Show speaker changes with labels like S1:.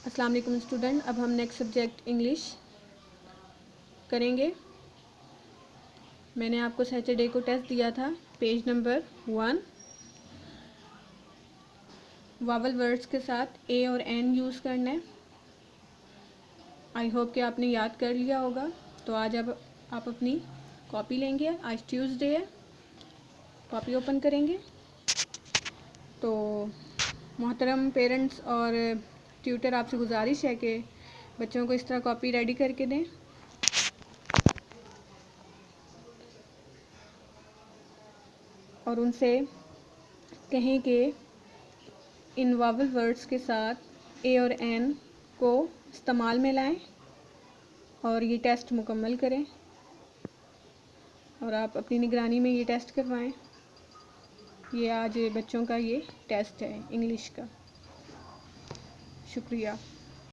S1: अस्सलाम वालेकुम स्टूडेंट। अब हम नेक्स्ट सब्जेक्ट इंग्लिश करेंगे। मैंने आपको सैटरडे को टेस्ट दिया था। पेज नंबर 1 वावल वर्ड्स के साथ ए और एन यूज़ करना है। आई होप कि आपने याद कर लिया होगा। तो आज अब आप अपनी कॉपी लेंगे। आज ट्यूसडे है, कॉपी ओपन करेंगे। तो मोहतरम पेरेंट्स और ट्यूटर आपसे गुजारिश है कि बच्चों को इस तरह कॉपी रेडी करके दें और उनसे कहें कि इन वावल वर्ड्स के साथ ए और एन को इस्तेमाल में लाएं और ये टेस्ट मुकम्मल करें और आप अपनी निगरानी में ये टेस्ट करवाएं। ये आज बच्चों का ये टेस्ट है इंग्लिश का। शुक्रिया।